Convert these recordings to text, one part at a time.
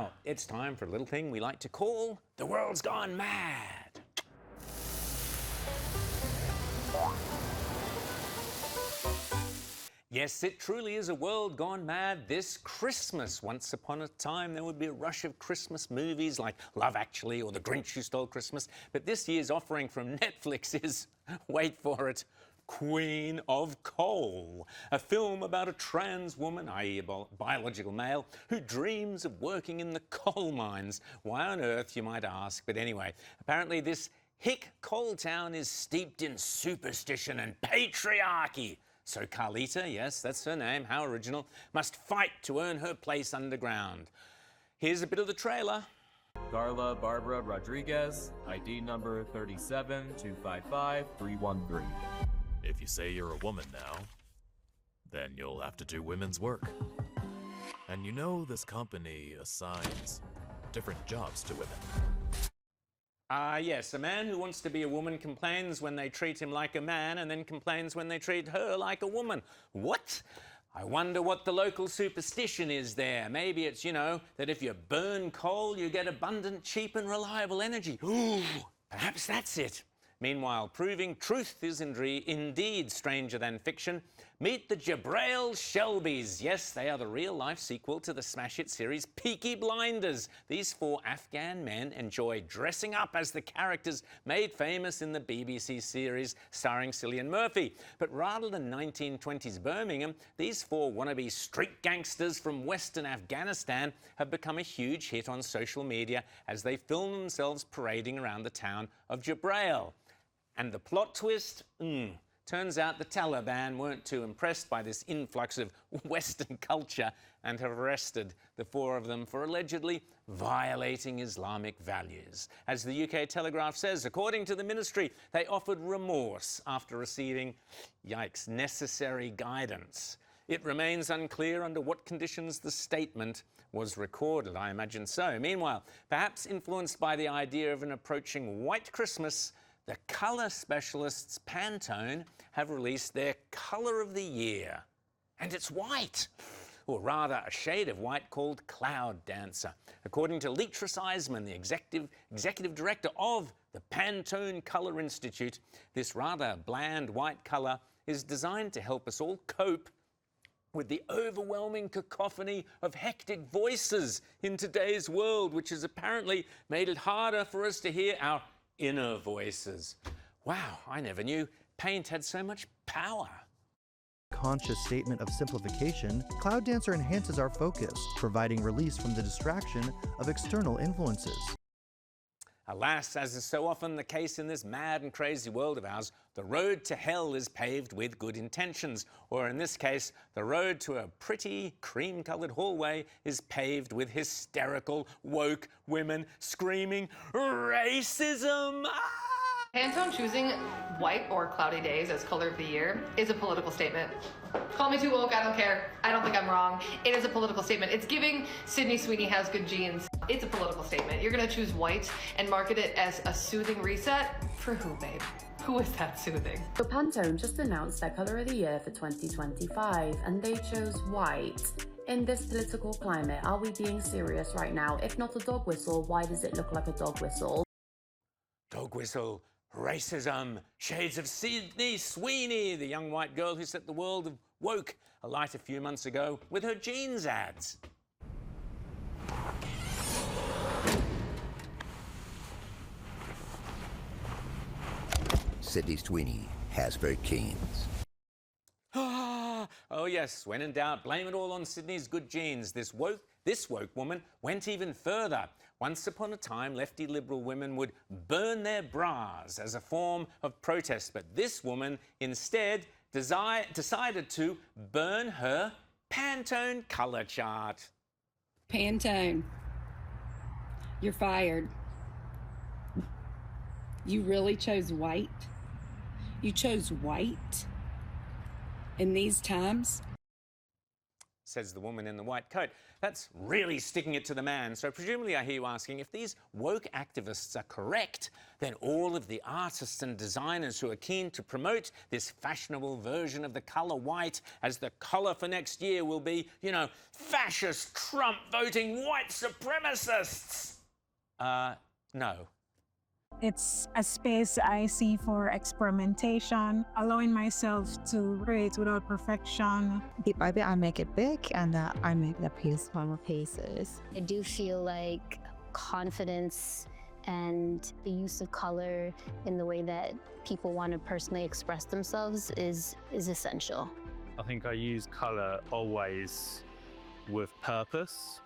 Now, it's time for a little thing we like to call The World's Gone Mad. Yes, it truly is a world gone mad this Christmas. Once upon a time, there would be a rush of Christmas movies like Love Actually or The Grinch Who Stole Christmas. But this year's offering from Netflix is, wait for it, Queen of Coal, a film about a trans woman, i.e. a biological male, who dreams of working in the coal mines. Why on earth, you might ask? But anyway, apparently this hick coal town is steeped in superstition and patriarchy. So Carlita, yes, that's her name, how original, must fight to earn her place underground. Here's a bit of the trailer. Carla Barbara Rodriguez, ID number 37255-313. If you say you're a woman now, then you'll have to do women's work. And you know this company assigns different jobs to women. Yes, a man who wants to be a woman complains when they treat him like a man and then complains when they treat her like a woman. What? I wonder what the local superstition is there. Maybe it's, you know, that if you burn coal, you get abundant, cheap and reliable energy. Ooh, perhaps that's it. Meanwhile, proving truth is indeed stranger than fiction, meet the Jabrail Shelbys. Yes, they are the real-life sequel to the smash hit series Peaky Blinders. These four Afghan men enjoy dressing up as the characters made famous in the BBC series starring Cillian Murphy. But rather than 1920s Birmingham, these four wannabe street gangsters from Western Afghanistan have become a huge hit on social media as they film themselves parading around the town of Jabrail. And the plot twist? Turns out the Taliban weren't too impressed by this influx of Western culture and have arrested the four of them for allegedly violating Islamic values. As the UK Telegraph says, according to the ministry, they offered remorse after receiving, yikes, necessary guidance. It remains unclear under what conditions the statement was recorded. I imagine so. Meanwhile, perhaps influenced by the idea of an approaching white Christmas, the colour specialists Pantone have released their colour of the year. And it's white, or rather a shade of white called Cloud Dancer. According to Leatrice Eisman, the executive director of the Pantone Colour Institute, this rather bland white colour is designed to help us all cope with the overwhelming cacophony of hectic voices in today's world, which has apparently made it harder for us to hear our inner voices. Wow, I never knew paint had so much power. Conscious statement of simplification, Cloud Dancer enhances our focus, providing release from the distraction of external influences. Alas, as is so often the case in this mad and crazy world of ours, the road to hell is paved with good intentions, or in this case, the road to a pretty cream-coloured hallway is paved with hysterical, woke women screaming, "Racism!" Pantone choosing white or cloudy days as color of the year is a political statement. Call me too woke, I don't care. I don't think I'm wrong. It is a political statement. It's giving Sydney Sweeney has good genes. It's a political statement. You're gonna choose white and market it as a soothing reset? For who, babe? Who is that soothing? So Pantone just announced their color of the year for 2025 and they chose white. In this political climate, are we being serious right now? If not a dog whistle, why does it look like a dog whistle? Dog whistle. Racism, shades of Sydney Sweeney, the young white girl who set the world of woke alight a few months ago with her jeans ads. Sydney Sweeney has her jeans. Oh yes, when in doubt, blame it all on Sydney's good genes. This woke woman went even further. Once upon a time, lefty liberal women would burn their bras as a form of protest, but this woman instead decided to burn her Pantone colour chart. Pantone, you're fired. You really chose white? You chose white in these times? says the woman in the white coat. That's really sticking it to the man. So presumably I hear you asking, if these woke activists are correct, then all of the artists and designers who are keen to promote this fashionable version of the colour white as the colour for next year will be, you know, fascist, Trump-voting white supremacists. No. It's a space I see for experimentation, allowing myself to create without perfection. Maybe I make it big and I make the piece from pieces. I do feel like confidence and the use of color in the way that people want to personally express themselves is essential. I think I use color always with purpose.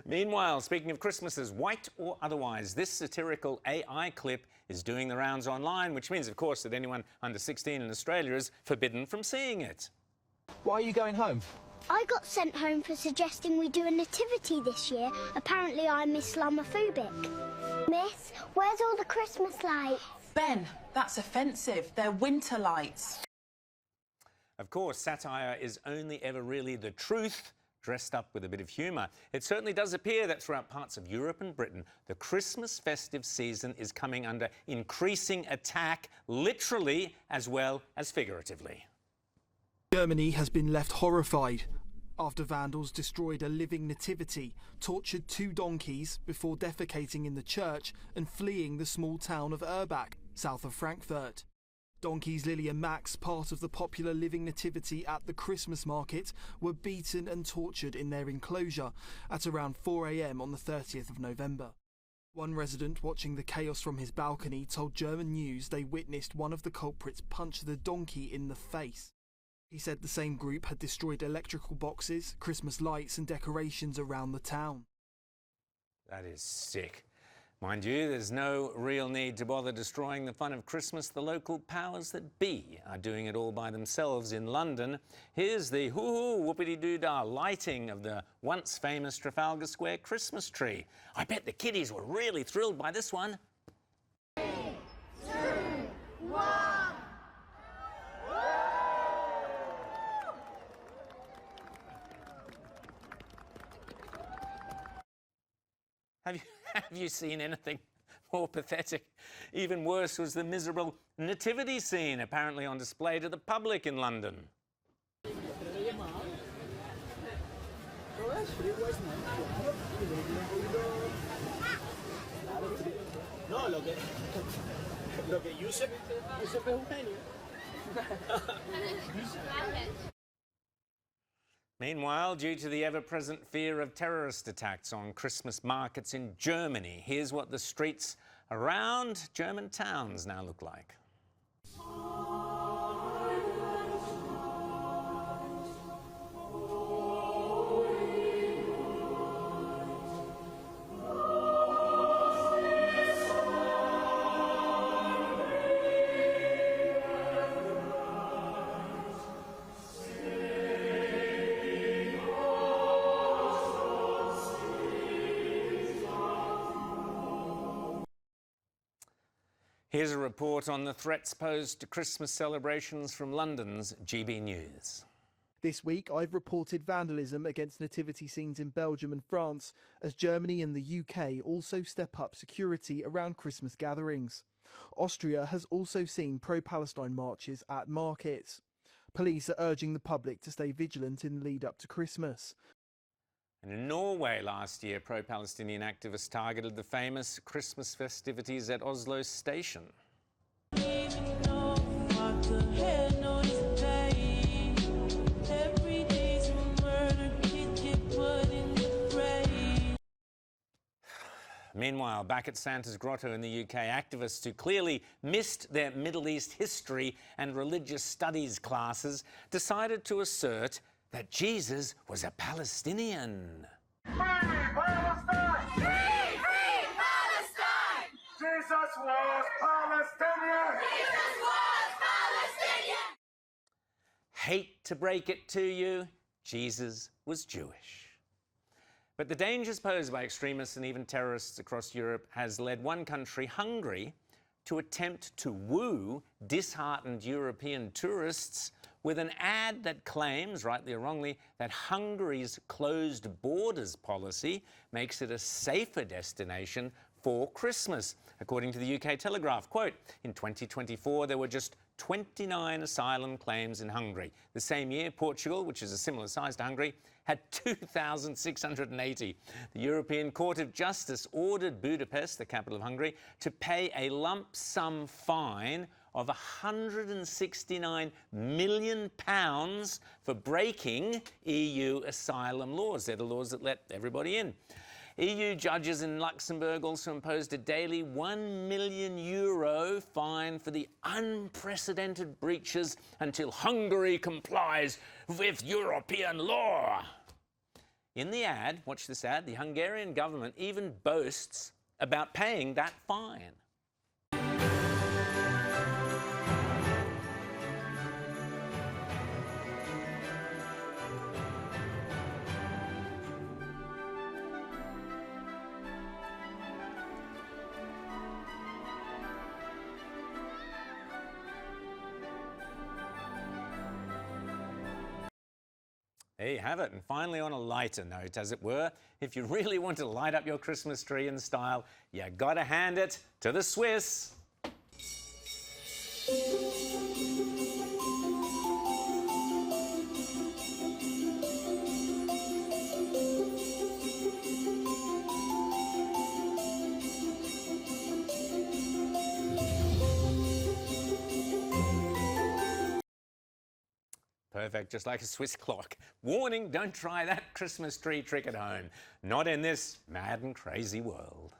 Meanwhile, speaking of Christmases, white or otherwise, this satirical AI clip is doing the rounds online, which means, of course, that anyone under 16 in Australia is forbidden from seeing it. Why are you going home? I got sent home for suggesting we do a nativity this year. Apparently I'm Islamophobic. Miss, where's all the Christmas lights? Ben, that's offensive. They're winter lights. Of course, satire is only ever really the truth, dressed up with a bit of humour. It certainly does appear that throughout parts of Europe and Britain, the Christmas festive season is coming under increasing attack, literally as well as figuratively. Germany has been left horrified after vandals destroyed a living nativity, tortured 2 donkeys before defecating in the church and fleeing the small town of Urbach, south of Frankfurt. Donkeys Lily and Max, part of the popular living nativity at the Christmas market, were beaten and tortured in their enclosure at around 4 a.m. on the 30th of November. One resident watching the chaos from his balcony told German news they witnessed one of the culprits punch the donkey in the face. He said the same group had destroyed electrical boxes, Christmas lights and decorations around the town. That is sick. Mind you, there's no real need to bother destroying the fun of Christmas. The local powers that be are doing it all by themselves in London. Here's the hoo-hoo, whoopity-doo-dah lighting of the once famous Trafalgar Square Christmas tree. I bet the kiddies were really thrilled by this one. 3, 2, 1. Have you seen anything more pathetic? Even worse was the miserable nativity scene apparently on display to the public in London. Meanwhile, due to the ever-present fear of terrorist attacks on Christmas markets in Germany, here's what the streets around German towns now look like. Here's a report on the threats posed to Christmas celebrations from London's GB News. This week, I've reported vandalism against nativity scenes in Belgium and France, as Germany and the UK also step up security around Christmas gatherings. Austria has also seen pro-Palestine marches at markets. Police are urging the public to stay vigilant in the lead up to Christmas. And in Norway last year, pro-Palestinian activists targeted the famous Christmas festivities at Oslo Station. Meanwhile, back at Santa's Grotto in the UK, activists who clearly missed their Middle East history and religious studies classes decided to assert that Jesus was a Palestinian. Free Palestine! Free Palestine! Jesus was Palestinian! Jesus was Palestinian! Hate to break it to you, Jesus was Jewish. But the dangers posed by extremists and even terrorists across Europe has led one country, Hungary, to attempt to woo disheartened European tourists with an ad that claims, rightly or wrongly, that Hungary's closed borders policy makes it a safer destination for Christmas. According to the UK Telegraph, quote, in 2024 there were just 29 asylum claims in Hungary. The same year, Portugal, which is a similar size to Hungary, had 2,680. The European Court of Justice ordered Budapest, the capital of Hungary, to pay a lump sum fine of £169 million for breaking EU asylum laws. They're the laws that let everybody in. EU judges in Luxembourg also imposed a daily €1 million fine for the unprecedented breaches until Hungary complies with European law. In the ad, watch this ad, the Hungarian government even boasts about paying that fine. There you have it. And finally, on a lighter note, as it were, if you really want to light up your Christmas tree in style, you gotta hand it to the Swiss. Perfect, just like a Swiss clock. Warning, don't try that Christmas tree trick at home. Not in this mad and crazy world.